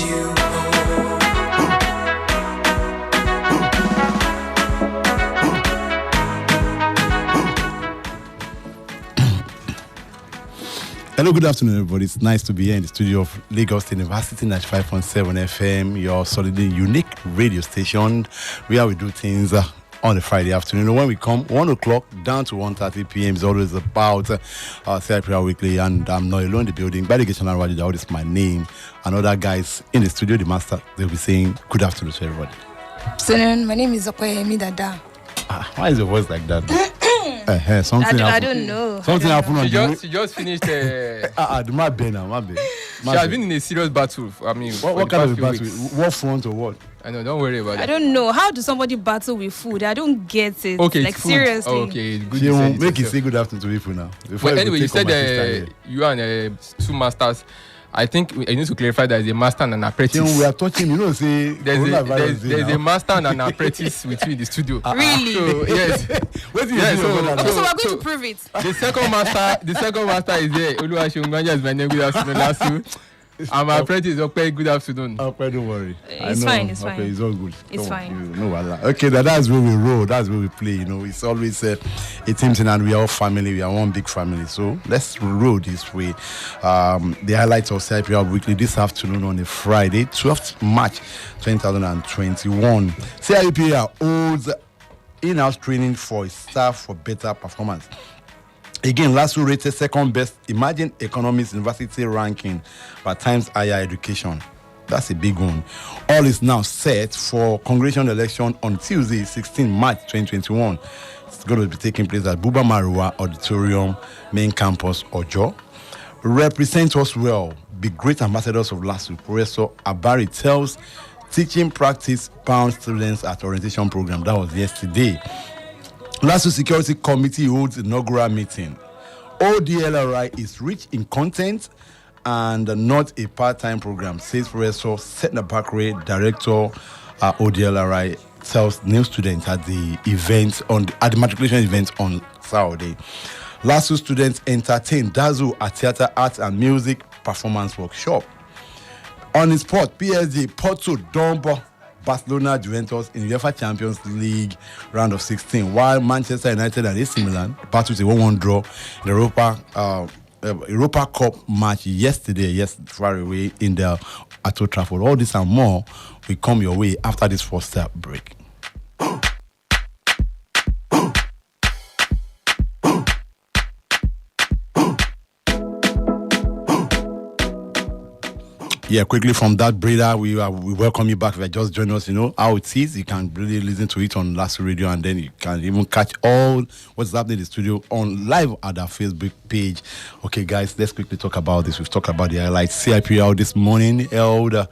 you Hello, good afternoon, everybody. It's nice to be here in the studio of Lagos University 95.7 FM, your solidly unique radio station, where we do things on a Friday afternoon. When we come 1 o'clock down to 1:30 p.m. is always about Cippr Weekly, and I'm not alone in the building. By the Gation Rajida, is my name, and other guys in the studio, the master, they'll be saying good afternoon to everybody. Afternoon, my name is Okoyemi Dada. Why is your voice like that? Something I don't know. Something happened on She just finished. my bad. She has been in a serious battle. I mean, what kind of a battle? What front or what? I know. Don't worry about it. I don't know. How do somebody battle with food? I don't get it. Okay, like it's food. seriously. Oh, okay, it's good. She You said won't make it you say good afternoon to people now. But anyway, you said you and two masters. I think I need to clarify that there's a master and an apprentice. We are touching, say there's a master and an apprentice with you in the studio. Really? So, yes. What do you So we're going to prove it. The second master is there. Oluwaseun is my name. Good afternoon, Lasu. And my apprentice, okay, good afternoon. Okay, don't worry. It's fine. It's fine. It's all good. It's fine. Okay, that's where we roll. That's where we play. It's always a team thing, and we are all family. We are one big family. So let's roll this way. The highlights of Cippr Weekly this afternoon on a Friday, 12th March 2021. Cippr holds in-house training for its staff for better performance. Again, LASU rated second best Emerging Economics University ranking by Times Higher Education. That's a big one. All is now set for congressional election on Tuesday, 16 March 2021. It's going to be taking place at Buba Marua Auditorium, Main Campus, Ojo. Represent us well. Be great ambassadors of LASU. Professor Abari tells teaching practice bound students at orientation program. That was yesterday. LASU Security Committee holds inaugural meeting. ODLRI is rich in content and not a part-time program, says Professor Setna Bakre, Director ODLRI, tells new students at the matriculation event on Saturday. LASU students entertain Dazu at Theatre Arts and Music Performance Workshop. On the sport, PSG Porto Dombo Barcelona Juventus in UEFA Champions League round of 16, while Manchester United and AC Milan battled a 1-1 draw in the Europa Cup match yesterday, far away in the at Old Trafford. All this and more will come your way after this first break. Yeah, quickly from that breather, we welcome you back. If you just joined us, how it is. You can really listen to it on LASU Radio, and then you can even catch all what's happening in the studio on live at our Facebook page. Okay, guys, let's quickly talk about this. We've talked about the highlights. Cippr this morning held a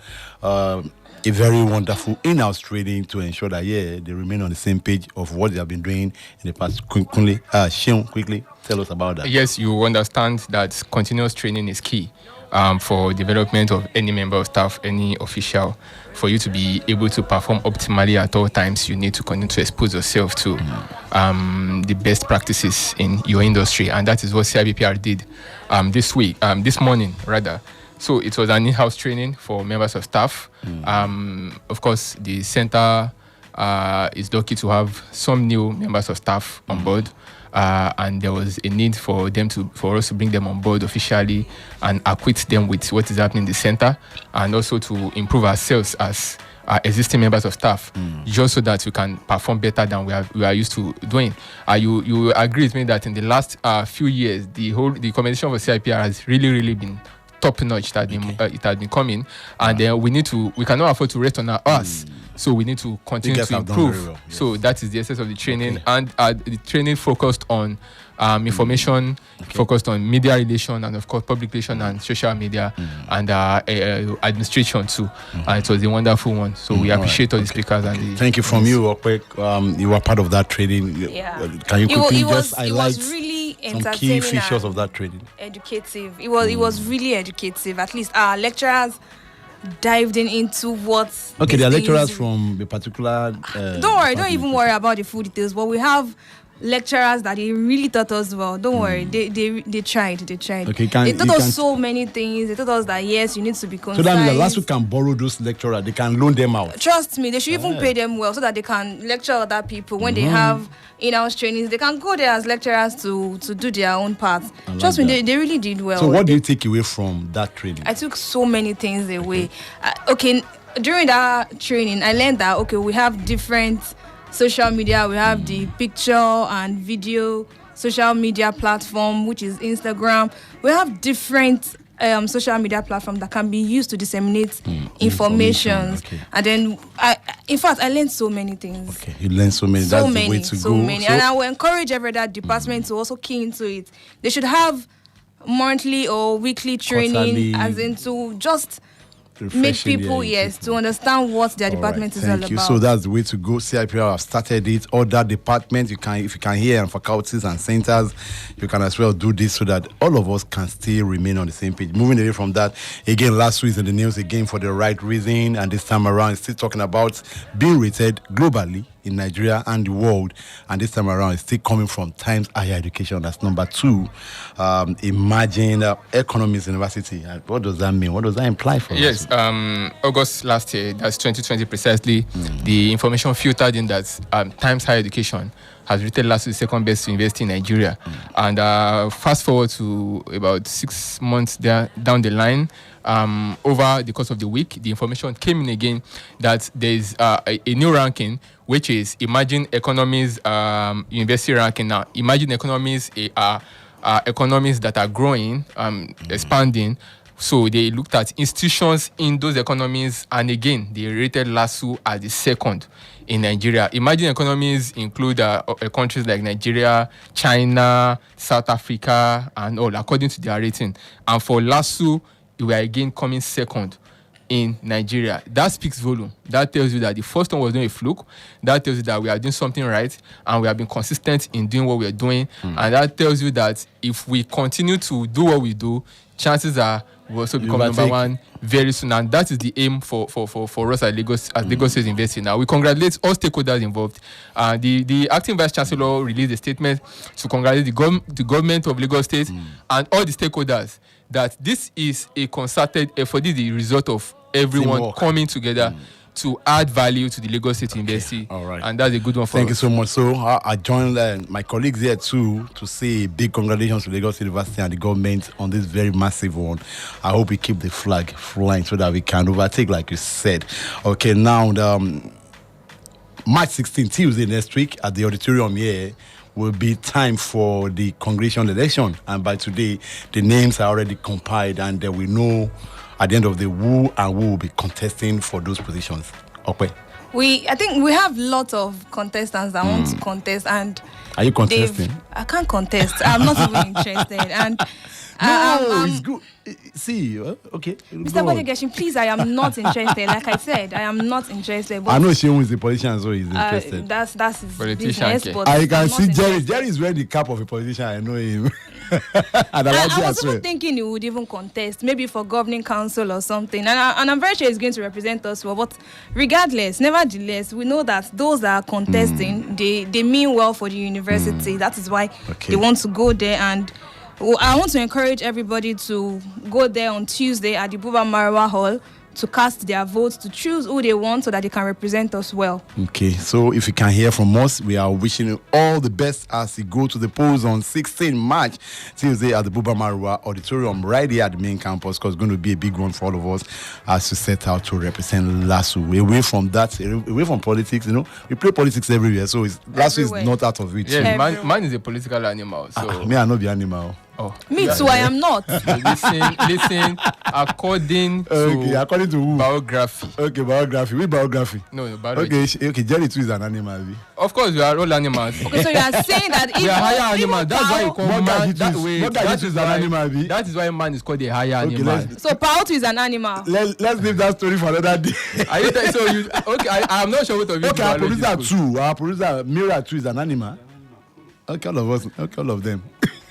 very wonderful in-house training to ensure that they remain on the same page of what they have been doing in the past. Quickly tell us about that. Yes, you understand that continuous training is key. For development of any member of staff, any official. For you to be able to perform optimally at all times, you need to continue to expose yourself to the best practices in your industry, and that is what Cippr did this morning rather. So it was an in-house training for members of staff. Of course, the center is lucky to have some new members of staff on board. And there was a need for us to bring them on board officially and acquaint them with what is happening in the center, and also to improve ourselves as existing members of staff, just so that we can perform better than we are used to doing. You agree with me that in the last few years, the commendation of Cippr has really been top notch. It has been coming, and then we cannot afford to rest on our ass. So we need to continue to improve. Well, yes. So that is the essence of the training, and the training focused on information, focused on media relation, and of course public relation and social media, and administration too. And it was a wonderful one. So we appreciate all the speakers and thank you from you, Okwe. You were part of that training. Yeah. Can you quickly just highlight really some key features of that training? Educative. It was really educative. At least our lecturers dived into what. Okay, there are lecturers from a particular. Don't worry, don't even worry about the full details. But we have lecturers that they really taught us well. Don't worry, they tried. They tried. Okay, they taught us so many things. They taught us that yes, you need to be concise. So that means the last who can borrow those lecturers, they can loan them out. Trust me, they should even pay them well so that they can lecture other people when they have in-house trainings. They can go there as lecturers to do their own part. Trust me, they really did well. So what do you take away from that training? I took so many things away. During that training, I learned that we have different social media. We have the picture and video social media platform, which is Instagram. We have different social media platforms that can be used to disseminate information. Okay. And then, in fact, I learned so many things. Okay, you learned so many. That's the way to go. So many. And I will encourage every other department to also key into it. They should have monthly or weekly training, quarterly, as in to just make people to understand what their department is all about. Thank you. So that's the way to go. CIPR have started it. Other departments, if you can hear, and faculties and centers, you can as well do this so that all of us can still remain on the same page. Moving away from that, again, last week in the news again for the right reason, and this time around, still talking about being rated globally in Nigeria and the world, and this time around it's still coming from Times Higher Education. That's number 2. Imagine Economics University. What does that mean? What does that imply for us? Yes, August last year, that's 2020 precisely, the information filtered in that Times Higher Education has rated LASU the second best university in Nigeria. And fast forward to about 6 months down the line, over the course of the week, the information came in again that there is a new ranking, which is Imagine Economies University ranking. Now, Imagine Economies are economies that are growing, expanding. So they looked at institutions in those economies, and again, they rated LASU as the second in Nigeria. Imagine economies include countries like Nigeria, China, South Africa, and all, according to their rating. And for LASU, we are again coming second in Nigeria. That speaks volume. That tells you that the first one was not a fluke. That tells you that we are doing something right, and we have been consistent in doing what we are doing. And that tells you that if we continue to do what we do, chances are we'll also become number 1 very soon. And that is the aim for us at Lagos State University. Now, we congratulate all stakeholders involved. The acting vice chancellor released a statement to congratulate the government of Lagos State and all the stakeholders that this is a concerted effort. This is the result of everyone coming together to add value to the Lagos State University. All right. And that's a good one for us. Thank you so much. So I joined my colleagues here too to say big congratulations to Lagos University and the government on this very massive one. I hope we keep the flag flying so that we can overtake, like you said. Okay, now March 16th, Tuesday next week at the auditorium here will be time for the congressional election. And by today, the names are already compiled, and we know at the end of the who will be contesting for those positions. Okay. I think we have lots of contestants that want to contest, and are you contesting? I can't contest. I'm not even interested. And it's good. See, okay. Mr. Bodegeshin, please, I am not interested. Like I said, I am not interested. But I know Sheon is a politician, so he's interested. That's his politician. business. But I can see Jerry. Jerry is wearing the cap of a politician. I know him. And I was even thinking he would even contest, maybe for governing council or something. And I'm very sure he's going to represent us well. But nevertheless, we know that those that are contesting, they mean well for the university. That is why they want to go there. And I want to encourage everybody to go there on Tuesday at the Buba Marwa Hall to cast their votes, to choose who they want so that they can represent us well. Okay, so if you can hear from us, we are wishing you all the best as you go to the polls on 16 March, Tuesday at the Buba Marwa Auditorium right here at the main campus, because it's going to be a big one for all of us as we set out to represent LASU. Away from that, away from politics, we play politics everywhere, so LASU is not out of reach. Yeah, man is a political animal. So. Me, I not be animal. Oh, me too, I am not. Listen, according to who? Biography. Okay, biography. Which biography? No, biography. Okay, Jerry too is an animal. Of course, we are all animals. Okay, so you are saying that we are higher animals. That's why you call man that way. That is an animal. That is why man is called a higher animal. So Pautu is an animal. Let's leave that story for another day. Are you okay, I am not sure what of you. Okay, our producer too. Our producer Mira too is an animal. Okay, all of us. Okay, all of them.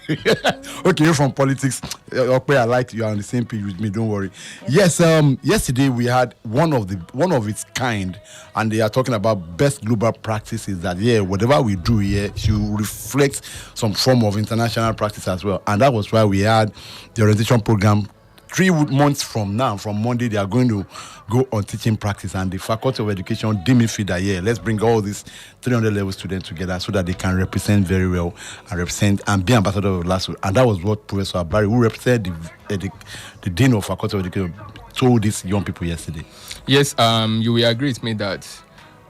Okay, you're from politics. Okay, I like you are on the same page with me. Don't worry. Yes. Yesterday we had one of its kind, and they are talking about best global practices. That whatever we do here should reflect some form of international practice as well. And that was why we had the orientation program. 3 months from now, from Monday, they are going to go on teaching practice, and the Faculty of Education deemed it fit that let's bring all these 300 level students together so that they can represent very well and represent and be ambassador of LASU. And that was what Professor Abari, who represented the Dean of Faculty of Education, told these young people yesterday. Yes, you will agree with me that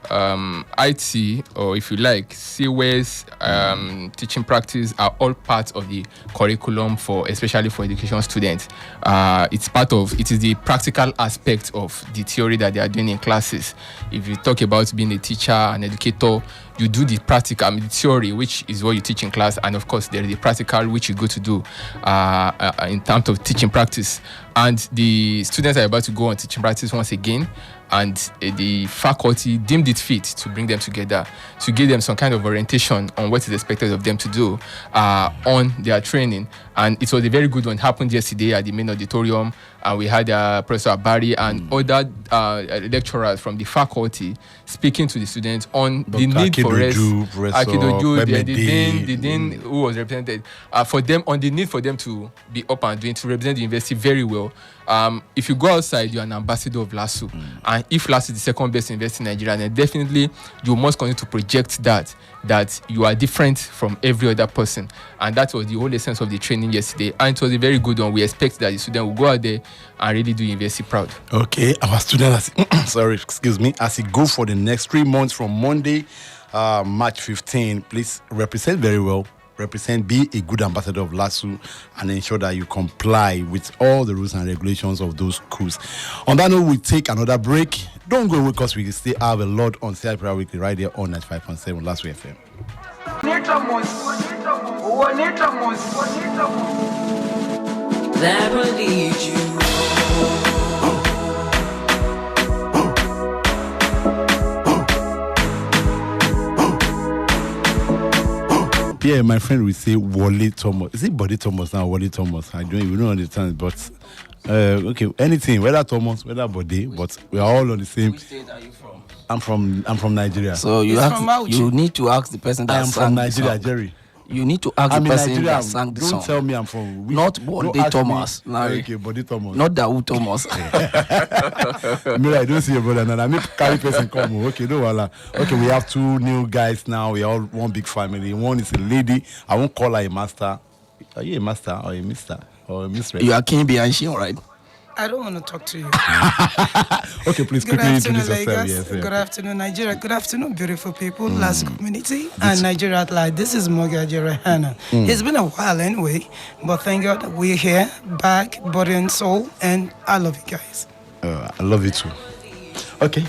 IT, or if you like, CWES, teaching practice are all parts of the curriculum especially for education students. It is the practical aspect of the theory that they are doing in classes. If you talk about being a teacher, an educator, you do the practical, the theory, which is what you teach in class, and of course there is the practical, which you go to do in terms of teaching practice. And the students are about to go on teaching practice once again, and the faculty deemed it fit to bring them together to give them some kind of orientation on what is expected of them to do on their training. And it was a very good one. It happened yesterday at the main auditorium, and we had Professor Abari and other lecturers from the faculty speaking to the students on Dr. the need for rest. Akidoju, the dean who was represented, for them, on the need for them to be up and doing, to represent the university very well. If you go outside, you're an ambassador of LASU. And if LASU is the second best university in Nigeria, then definitely you must continue to project that you are different from every other person. And that was the whole essence of the training yesterday. And it was a very good one. We expect that the student will go out there and really do university proud. Okay, our student, as he go for the next 3 months from Monday, March 15, please represent very well. Be a good ambassador of LASU, and ensure that you comply with all the rules and regulations of those schools. On that note, we take another break. Don't go away, because we still have a lot on Cippr Weekly right here on 95.7 LASU FM. That will lead you. Yeah, my friend will say Wale Thomas. Is it Body Thomas now? Wale Thomas? We don't understand, but okay, anything, whether Thomas, whether Body, but we are all on the same. Which state are you from? I'm from Nigeria. So you need to ask the person that I am sang from the Nigeria, song. Jerry. You need to ask the person that sang the Don't song. tell me I'm from. Not Body Thomas. Okay, Body Thomas. Not Dawood Thomas. I don't see your brother now. I mean, carry person come. Okay, no, voila. Okay, we have 2 new guys now. We are all one big family. One is a lady. I won't call her a master. Are you a master or a mister or a mistress? You are King Bianchi, all right? I don't want to talk to you. Okay, please Good quickly afternoon, introduce yourself. Lagos. Yes, Good afternoon, Nigeria. Good afternoon, beautiful people, LASU community, and Nigeria at large. This is Mogaji Rehana. It's been a while anyway, but thank God we're here, back, body and soul, and I love you guys. I love you too. Okay,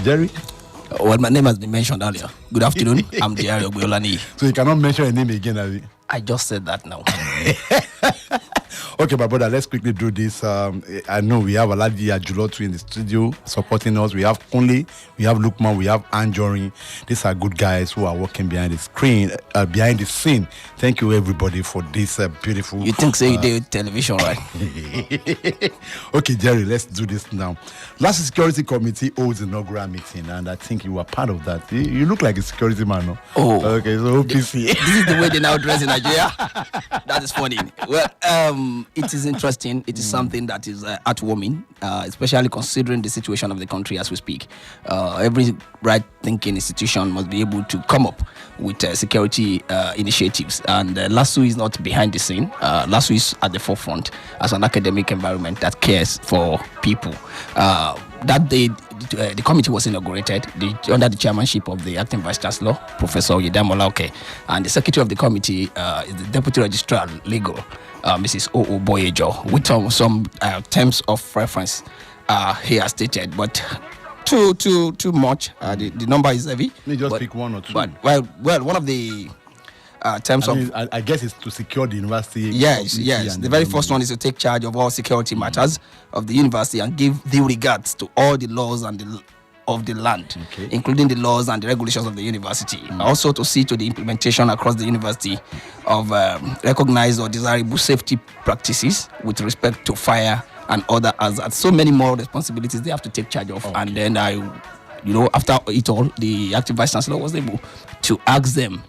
Jerry. Well, my name has been mentioned earlier. Good afternoon. I'm Jerry Ogbeolani. So you cannot mention your name again, Abby. I just said that now. Okay, my brother, let's quickly do this. I know we have Aladi Ajulotu in the studio supporting us. We have Kunle, we have Lukman, we have Anjorin. These are good guys who are working behind the screen, behind the scene. Thank you, everybody, for this beautiful. You think you did television, right? Okay, Jerry, let's do this now. Last Security Committee holds inaugural meeting, and I think you were part of that. You look like a security man, no? Oh, okay. So OPC. This is the way they now dress in Nigeria. That is funny. Well, it is interesting. It is something that is heartwarming, especially considering the situation of the country as we speak. Every right-thinking institution must be able to come up with security initiatives, and LASU is not behind the scene. LASU is at the forefront as an academic environment that cares for people. That day, the committee was inaugurated under the chairmanship of the acting vice chancellor, Professor Yedamola Oke, and the secretary of the committee is the deputy registrar legal, Mrs. O.O. Boyejo, with some terms of reference here stated, but too much. The number is heavy. Let me just pick one or two. But well, one of the terms I guess it's to secure the university. Yes. The very first one is to take charge of all security matters of the university and give due regards to all the laws and the of the land, including the laws and the regulations of the university. Also to see to the implementation across the university of recognized or desirable safety practices with respect to fire and other hazards. So many more responsibilities they have to take charge of. And then after it all, the active vice chancellor was able to ask them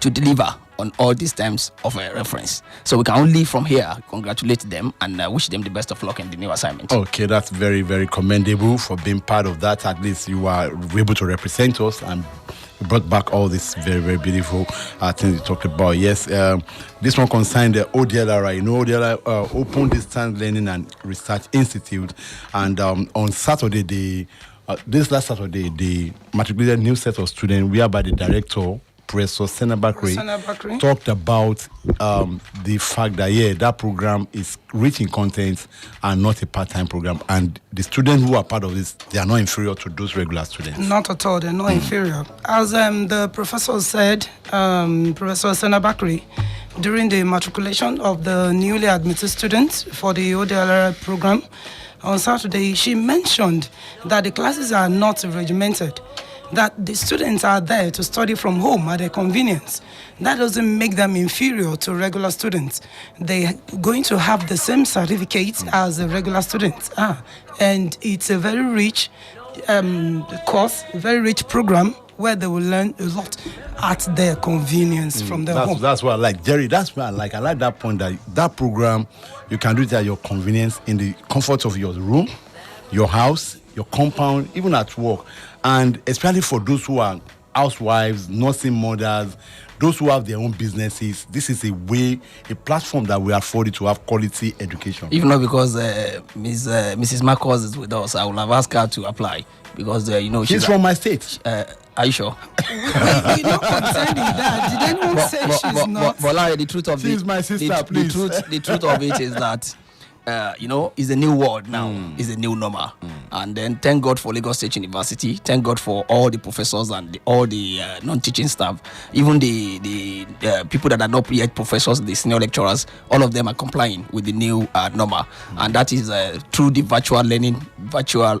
to deliver on all these terms of reference. So we can only from here congratulate them and wish them the best of luck in the new assignment. Okay, that's very, very commendable for being part of that. At least you are able to represent us and brought back all this very, very beautiful things you talked about. Yes, this one concerned the ODLR. ODLR, Open Distance Learning and Research Institute. And on Saturday, this last Saturday, they matriculated a new set of students, whereby the director, Professor Senabakri, talked about the fact that that program is rich in content and not a part-time program, and the students who are part of this, they are not inferior to those regular students. Not at all, they're not inferior. As the professor said, Professor Senabakri, during the matriculation of the newly admitted students for the ODLR program on Saturday, she mentioned that the classes are not regimented, that the students are there to study from home at their convenience. That doesn't make them inferior to regular students. They're going to have the same certificates as the regular students are. And it's a very rich course, a very rich program where they will learn a lot at their convenience from their home. That's what I like. Jerry, that's what I like. I like that point that program, you can do it at your convenience in the comfort of your room, your house, your compound, even at work. And especially for those who are housewives, nursing mothers, those who have their own businesses, this is a platform that we afford you to have quality education. Even though because Mrs. Marcos is with us, I will have asked her to apply because she's from my state. Are you sure? You're not contending that. Did anyone say she's not? But Larry, the truth of she's my sister, please. The truth of it is that it's a new world now. It's a new normal. And then thank God for Lagos State University. Thank God for all the professors and all the non-teaching staff. Even the people that are not yet professors, the senior lecturers, all of them are complying with the new normal. And that is through the virtual learning, virtual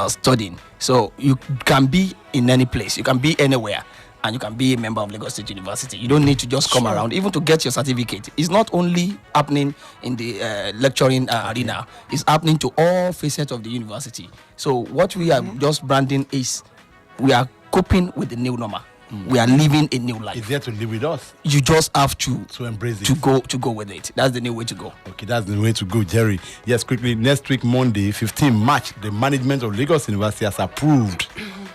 studying. So you can be in any place. You can be anywhere. And you can be a member of Lagos State University. You don't need to just come around, even to get your certificate. It's not only happening in the lecturing arena. It's happening to all facets of the university. So what we are just branding is we are coping with the new normal. We are living a new life. It's there to live with us. You just have to embrace it. To go with it. That's the new way to go. Okay, that's the way to go, Jerry. Yes, quickly. Next week, Monday, 15 March, the management of Lagos University has approved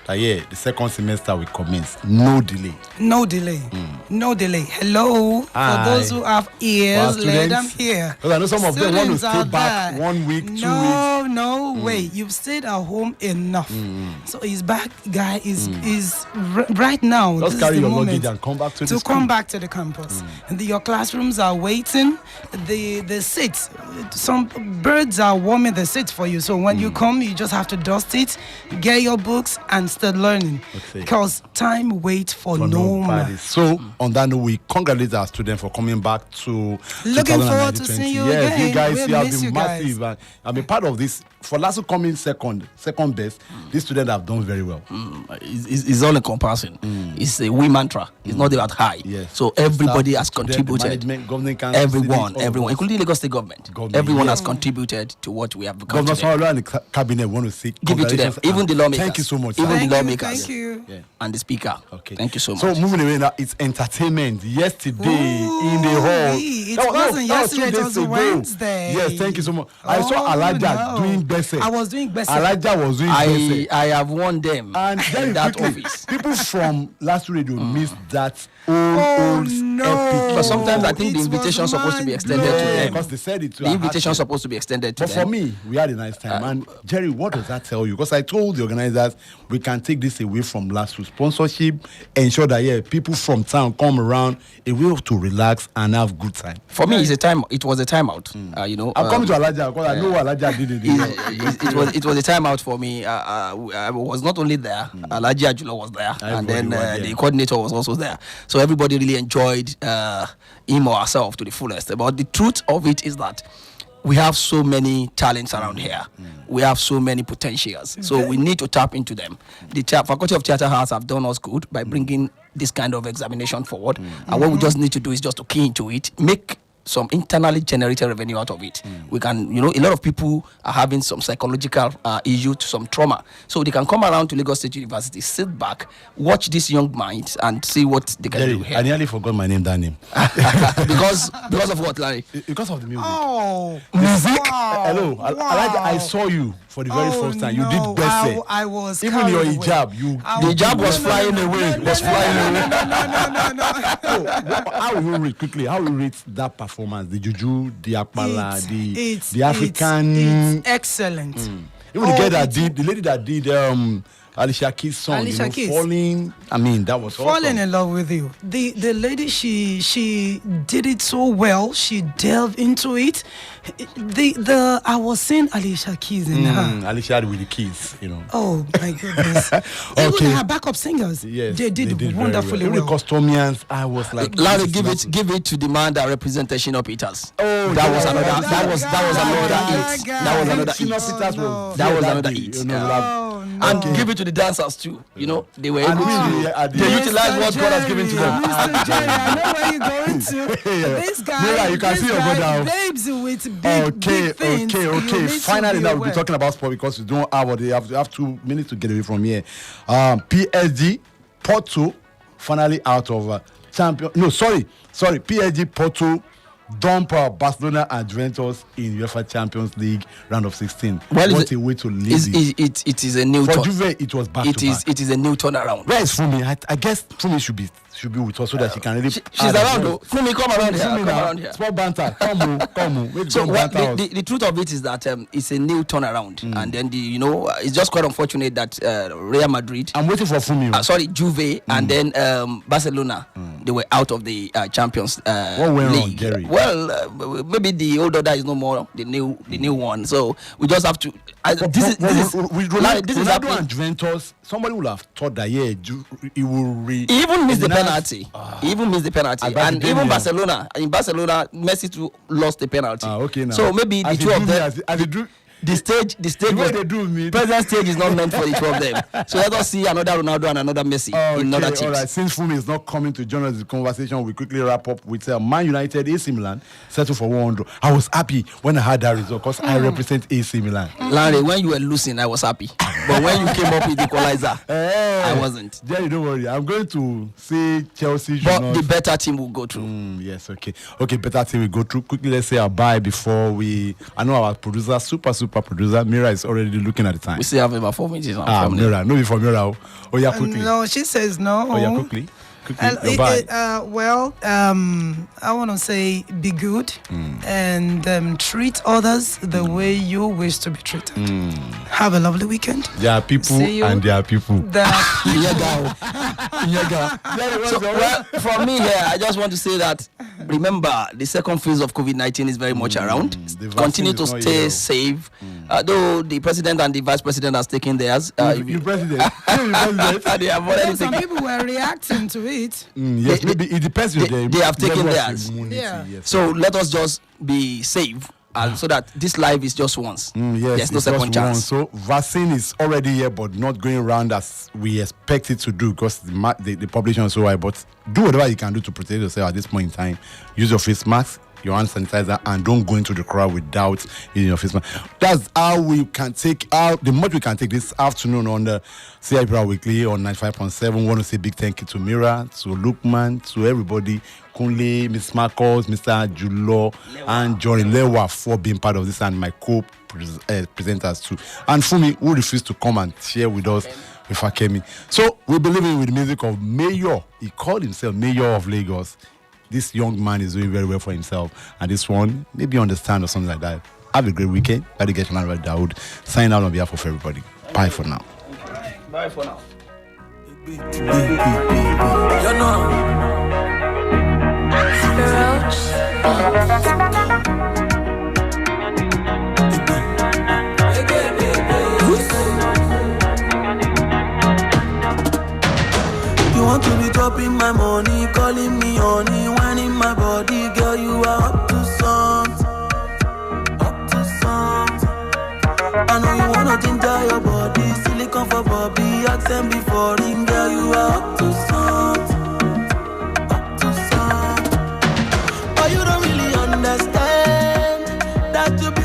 that the second semester will commence. No delay. No delay. No delay. Hello. Hi. For those who have ears, let them hear. Because I know some of them want to stay back there. 1 week, 2 weeks. No way. You've stayed at home enough. So he's back, guy. Is right now. Just carry your luggage and come back to the school. Come back to the campus. And your classrooms are waiting. The seats, some birds are warming the seats for you. So when you come, you just have to dust it, get your books, and start learning. Because time waits for no man. So on that note, we congratulate our students for coming back to looking forward to seeing you again. You guys we'll have been massive. I'm a part of this. For Lasso coming second best, these students have done very well. It's all a comparison. It's a we mantra. It's not about high. Yes. So everybody has contributed. Everyone, including Lagos State government. Everyone has contributed to what we have become. Governor Sanwo-Olu and the cabinet want to say give it to them. Even the lawmakers. Thank you so much. Even the lawmakers. Thank you. And the speaker. Okay. Thank you so much. So moving away now, it's entertainment. Yesterday in the hall. It wasn't yesterday. It was Wednesday. Yes, thank you so much. I saw Elijah doing best. I was doing best. Elijah was doing best. I have won them And in that office. People from last radio missed that old epic. But sometimes I think the invitation is supposed to be extended to them. Because they said it to The invitation is supposed to be extended to But them. for me, we had a nice time. And Jerry, what does that tell you? Because I told the organizers we can take this away from last week's sponsorship, ensure that people from town come around, a way to relax and have good time. For me, it was a timeout. I'm coming to Elijah because I know what Elijah did. It was a timeout for me. I was not only there, Elijah Ajula was there, and then the coordinator was also there. So everybody really enjoyed him or herself to the fullest. But the truth of it is that we have so many talents around here. We have so many potentials. So we need to tap into them. The Faculty of Theatre Arts have done us good by bringing this kind of examination forward. And what we just need to do is just to key into it, make some internally generated revenue out of it. We can, a lot of people are having some psychological issue, some trauma. So they can come around to Lagos State University, sit back, watch these young minds and see what they can do here. I nearly forgot my name, that name. because of what, Larry? Because of the music. Oh, Music. wow, Hello. I saw you for the very first time. You did best. I was Even your carried away. hijab, The hijab was flying away. No. How will you rate quickly? How will you rate that performance? The juju, the akpala, the African. It's excellent. Even the lady that did Alicia Keys' song, Alicia Keys. Falling. I mean, that was Falling awesome. in love with you. The lady, she did it so well. She delved into it. I was seeing Alicia Keys in her. Alicia with the keys, Oh my goodness! Okay. Even her backup singers, Yes, they did wonderfully Even the well. Custodians, I was like, Larry, give it to the man that represents Shino Peters. Oh, that was another hit. That was another hit. That was another hit. And give it to the dancers too. They were able to. They utilize what God has given to them. Mr. Jerry, I know where you're going to. This guy, Mira, you can see your brother. Babes with big things. Okay. Finally, now we'll be talking about sport because we don't have 2 minutes to get away from here. PSG, Porto, finally out of champion. No, sorry. PSG, Porto dump Barcelona and Juventus in UEFA Champions League round of 16. What a way to leave it. It is a new For turn. Juve, it was back to back. It is a new turnaround. Where is Fumi? I guess Fumi should be with us so that she can really. She's around though. Fumi, come around here. Come around here. Sport banter. Come on. So the truth of it is that it's a new turnaround, and then it's just quite unfortunate that Real Madrid. I'm waiting for Fumi. Juve, and then Barcelona. They were out of the Champions what went League. wrong, Gary? Well, maybe the old order is no more the new one. So we just have to. This is Ronaldo and Juventus. Somebody would have thought that he will He even missed the penalty. And even Barcelona. In Barcelona, Messi too lost the penalty. Okay, now. So maybe the two of them. The stage present stage is not meant for the two of them. So let us see another Ronaldo and another Messi in other teams. All right. Since Fumi is not coming to join us in the conversation, we quickly wrap up with Man United, AC Milan settled for 1-1. I was happy when I had that result because I represent AC Milan. Larry, when you were losing, I was happy. But when you came up with the equalizer, I wasn't. Jerry, don't worry. I'm going to say Chelsea. But the better team will go through. Yes, okay. Okay, better team will go through. Quickly, let's say our bye before I know our producer, super producer, Mira is already looking at the time. We still have about 4 minutes. Mira, no before Mira. Oh, yeah, quickly. No, she says no. Oh, yeah, quickly. I want to say be good and treat others the way you wish to be treated. Have a lovely weekend. There are people and there are people. So, for me here, I just want to say that remember the second phase of COVID-19 is very much around. Continue to stay safe. Though the president and the vice president has taken theirs. You president. They have already Some taken. people were reacting to it. Yes, maybe it depends on them. They have taken theirs. Yeah. Yes. So let us just be safe, and so that this life is just once. Yes, there's no it's second just one. chance. So vaccine is already here, but not going around as we expect it to do because the population is so high. But do whatever you can do to protect yourself at this point in time. Use your face mask, your hand sanitizer, and don't go into the crowd without using your face mask. That's how we can take out the much we can take this afternoon on the Cippr Weekly on 95.7. Want to say big thank you to Mira, to Lukman, to everybody, Kunle, Miss Marcos, Mr. Julo, and Johnny Lewa for being part of this, and my co-presenters too. And Fumi, who refused to come and share with us with Akemi. So we believe in with the music of Mayor. He called himself Mayor of Lagos. This young man is doing very well for himself, and this one maybe understand or something like that. Have a great weekend. Dedication and Dawood. Sign out on behalf of everybody. Bye for now. Bye for now. You want to be dropping my money, calling me honey, whining my body, girl, you are up to something. Up that to be